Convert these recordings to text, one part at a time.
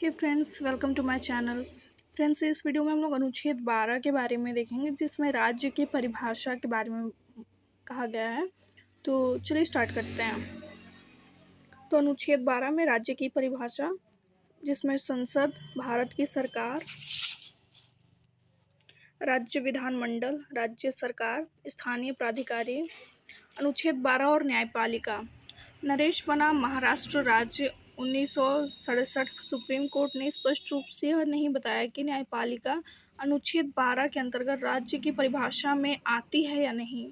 Hey friends, welcome to my channel. Friends, इस video में हम लोग अनुच्छेद 12 के बारे में देखेंगे, जिसमें राज्य की परिभाषा के बारे में कहा गया है। तो चलिए स्टार्ट करते हैं। तो अनुच्छेद 12 में राज्य की परिभाषा, जिसमें संसद, भारत की सरकार, राज्य विधानमंडल, राज्य सरकार, स्थानीय प्राधिकारी। अनुच्छेद 12 और न्यायपालिका। नरेश बनाम महाराष्ट्र राज्य 1967। सुप्रीम कोर्ट ने स्पष्ट रूप से यह नहीं बताया कि न्यायपालिका अनुच्छेद 12 के अंतर्गत राज्य की परिभाषा में आती है या नहीं।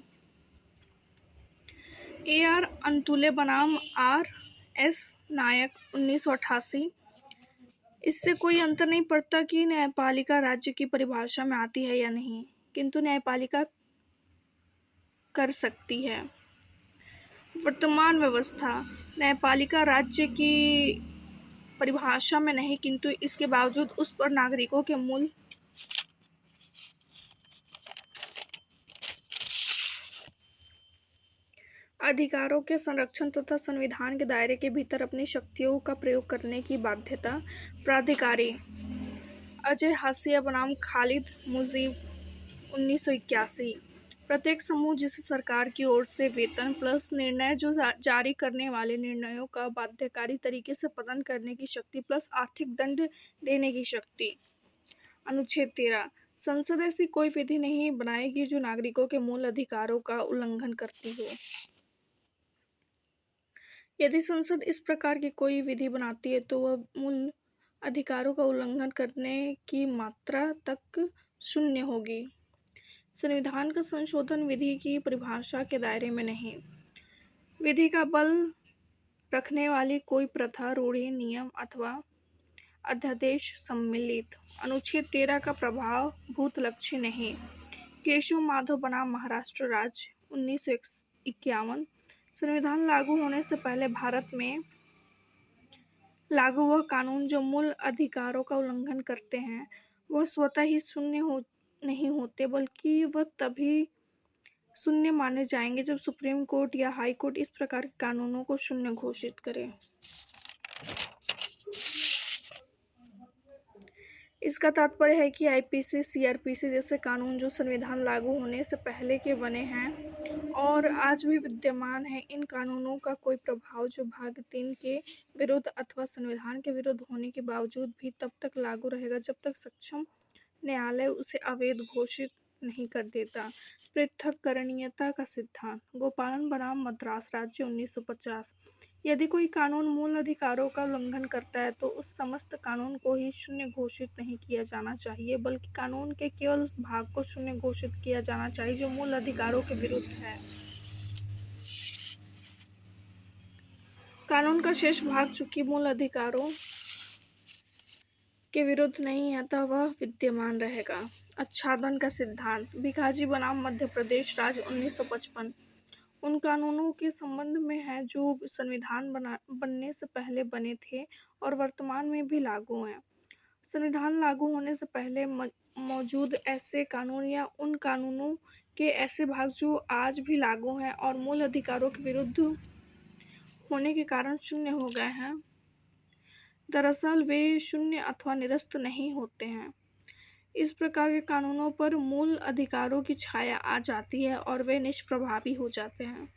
AR अंतुले बनाम RS नायक 1988। इससे कोई अंतर नहीं पड़ता कि न्यायपालिका राज्य की परिभाषा में आती है या नहीं, किंतु न्यायपालिका कर सकती है। वर्तमान व्यवस्था। न्यायपालिका राज्य की परिभाषा में नहीं, किंतु इसके बावजूद उस पर नागरिकों के मूल अधिकारों के संरक्षण तथा संविधान के दायरे के भीतर अपनी शक्तियों का प्रयोग करने की बाध्यता। प्राधिकारी। अजय हाशिया बनाम खालिद मुजीब 1981। प्रत्येक समूह जिसे सरकार की ओर से वेतन प्लस निर्णय जो जारी करने वाले निर्णयों का बाध्यकारी तरीके से पालन करने की शक्ति प्लस आर्थिक दंड देने की शक्ति। अनुच्छेद 13। संसद ऐसी कोई विधि नहीं बनाएगी जो नागरिकों के मूल अधिकारों का उल्लंघन करती हो। यदि संसद इस प्रकार की कोई विधि बनाती है तो वह मूल अधिकारों का उल्लंघन करने की मात्रा तक शून्य होगी। संविधान का संशोधन विधि की परिभाषा के दायरे में नहीं। विधि का बल रखने वाली कोई प्रथा, रूढ़ि, नियम अथवा अध्यादेश सम्मिलित। अनुच्छेद 13 का प्रभाव भूतलक्षी नहीं। केशव माधव बनाम महाराष्ट्र राज्य 1951। संविधान लागू होने से पहले भारत में लागू वह कानून जो मूल अधिकारों का उल्लंघन करते हैं, वह स्वतः ही शून्य नहीं होते, बल्कि वह तभी शून्य माने जाएंगे जब सुप्रीम कोर्ट या हाई कोर्ट इस प्रकार के कानूनों को शून्य घोषित करे। इसका तात्पर्य है कि IPC, CRPC जैसे कानून जो संविधान लागू होने से पहले के बने हैं और आज भी विद्यमान हैं, इन कानूनों का कोई प्रभाव जो भाग 3 के विरुद्ध अथवा संविधान के विरुद्ध होने के बावजूद भी तब तक लागू रहेगा जब तक सक्षम न्यायालय उसे अवैध घोषित नहीं कर देता। पृथक्करणीयता का सिद्धांत। गोपालन बनाम मद्रास राज्य 1950। यदि कोई कानून मूल अधिकारों का उल्लंघन करता है तो उस समस्त कानून को ही शून्य घोषित नहीं किया जाना चाहिए, बल्कि कानून के केवल उस भाग को शून्य घोषित किया जाना चाहिए जो मूल अधिकारों के विरुद्ध है। कानून का शेष भाग चूंकि मूल अधिकारों के विरुद्ध नहीं है, अतः वह विद्यमान रहेगा। आच्छादन का सिद्धांत। भिखाजी बनाम मध्य प्रदेश राज्य 1955। उन कानूनों के संबंध में है जो संविधान बनने से पहले बने थे और वर्तमान में भी लागू हैं। संविधान लागू होने से पहले मौजूद ऐसे कानून या उन कानूनों के ऐसे भाग जो आज भी लागू हैं और मूल अधिकारों के विरुद्ध होने के कारण शून्य हो गए हैं, दरअसल वे शून्य अथवा निरस्त नहीं होते हैं। इस प्रकार के कानूनों पर मूल अधिकारों की छाया आ जाती है और वे निष्प्रभावी हो जाते हैं।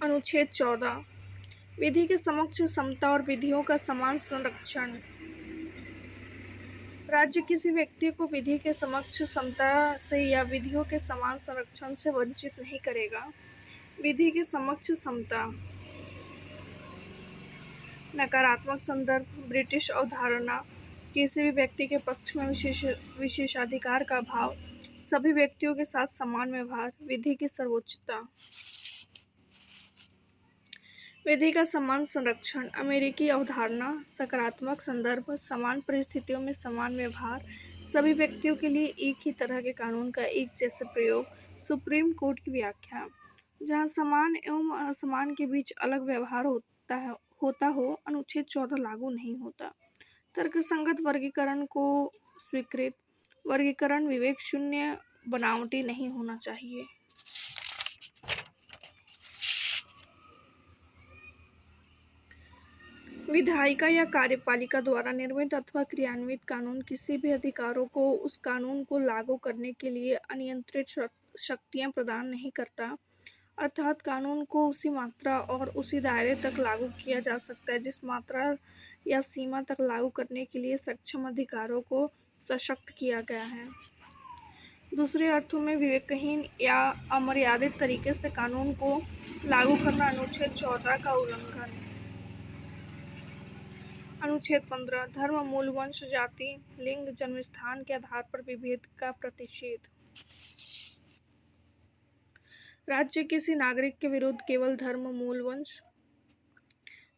अनुच्छेद 14। विधि के समक्ष समता और विधियों का समान संरक्षण। राज्य किसी व्यक्ति को विधि के समक्ष समता से या विधियों के समान संरक्षण से वंचित नहीं करेगा। विधि के समक्ष समता। नकारात्मक संदर्भ। ब्रिटिश अवधारणा। किसी भी व्यक्ति के पक्ष में विशेषाधिकार का अभाव। सभी व्यक्तियों के साथ समान व्यवहार। विधि की सर्वोच्चता। विधि का समान संरक्षण। अमेरिकी अवधारणा। सकारात्मक संदर्भ। समान परिस्थितियों में समान व्यवहार। सभी व्यक्तियों के लिए एक ही तरह के कानून का एक जैसे प्रयोग। सुप्रीम कोर्ट की व्याख्या। जहाँ समान एवं असमान के बीच अलग व्यवहार होता हो, अनुच्छेद 14 लागू नहीं होता। तर्कसंगत वर्गीकरण को स्वीकृत। वर्गीकरण विवेक शून्य, बनावटी नहीं होना चाहिए। विधायिका या कार्यपालिका द्वारा निर्मित अथवा क्रियान्वित कानून किसी भी अधिकारों को उस कानून को लागू करने के लिए अनियंत्रित शक्तियां प्रदान नहीं करता, अर्थात कानून को उसी मात्रा और उसी दायरे तक लागू किया जा सकता है जिस मात्रा या सीमा तक लागू करने के लिए सक्षम अधिकारों को सशक्त किया गया है। दूसरे अर्थों में विवेकहीन या अमर्यादित तरीके से कानून को लागू करना अनुच्छेद 14 का उल्लंघन। अनुच्छेद 15 धर्म, मूल, वंश, जाति, लिंग, जन्मस्थान के आधार पर विभेद का प्रतिषेध। राज्य किसी नागरिक के विरुद्ध केवल धर्म, मूल, वंश,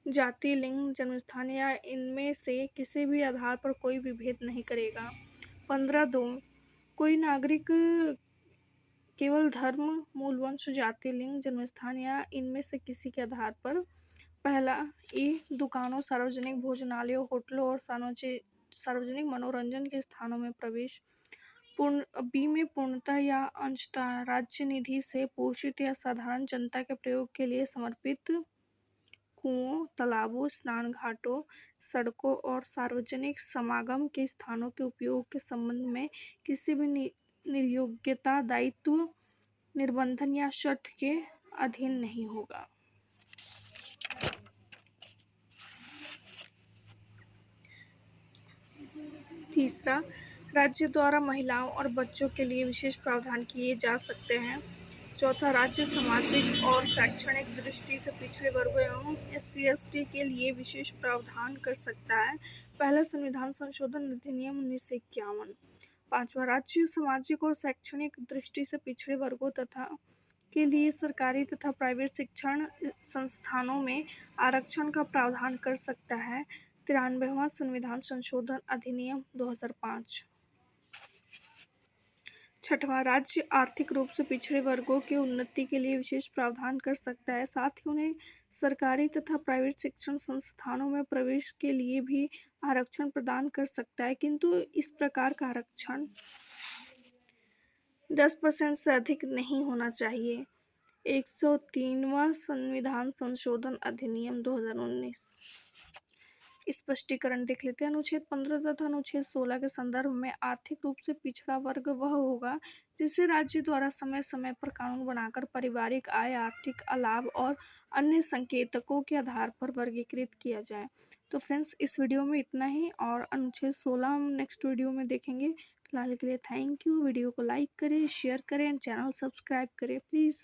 जाति, लिंग, जन्मस्थान या इनमें से किसी भी आधार पर कोई विभेद नहीं करेगा। 15(2) कोई नागरिक केवल धर्म, मूल, वंश, जाति, लिंग, जन्मस्थान या इनमें से किसी के आधार पर पहला दुकानों, सार्वजनिक भोजनालयों, होटलों और सार्वजनिक मनोरंजन के स्थानों में प्रवेश, बी में पूर्णतः या अंशतः राज्य निधि से पोषित या साधारण जनता के प्रयोग के लिए समर्पित कुओं, तालाबों, स्नान घाटों, सड़कों और सार्वजनिक समागम के स्थानों के उपयोग के संबंध में किसी भी निर्योग्यता, दायित्व, निर्बंधन या शर्त के अधीन नहीं होगा। तीसरा, राज्य द्वारा महिलाओं और बच्चों के लिए विशेष प्रावधान किए जा सकते हैं। चौथा, राज्य सामाजिक और शैक्षणिक दृष्टि से पिछड़े वर्गों एवं SC/ST के लिए विशेष प्रावधान कर सकता है। पहला संविधान संशोधन अधिनियम 1951। पांचवा, राज्य सामाजिक और शैक्षणिक दृष्टि से पिछड़े वर्गों तथा के लिए सरकारी तथा प्राइवेट शिक्षण संस्थानों में आरक्षण का प्रावधान कर सकता है। 93वां संविधान संशोधन अधिनियम 2005। छठवां, राज्य आर्थिक रूप से पिछड़े वर्गों की उन्नति के लिए विशेष प्रावधान कर सकता है, साथ ही उन्हें सरकारी तथा प्राइवेट शिक्षण संस्थानों में प्रवेश के लिए भी आरक्षण प्रदान कर सकता है, किंतु इस प्रकार का आरक्षण 10% से अधिक नहीं होना चाहिए। 103वां संविधान संशोधन अधिनियम 2019। स्पष्टीकरण देख लेते हैं। अनुच्छेद 15 तथा अनुच्छेद 16 के संदर्भ में आर्थिक रूप से पिछड़ा वर्ग वह होगा जिसे राज्य द्वारा समय समय पर कानून बनाकर पारिवारिक आय, आर्थिक लाभ और अन्य संकेतकों के आधार पर वर्गीकृत किया जाए। तो फ्रेंड्स, इस वीडियो में इतना ही और अनुच्छेद 16 हम नेक्स्ट वीडियो में देखेंगे। फिलहाल के लिए थैंक यू। वीडियो को लाइक करें, शेयर करें, चैनल सब्सक्राइब करें प्लीज़।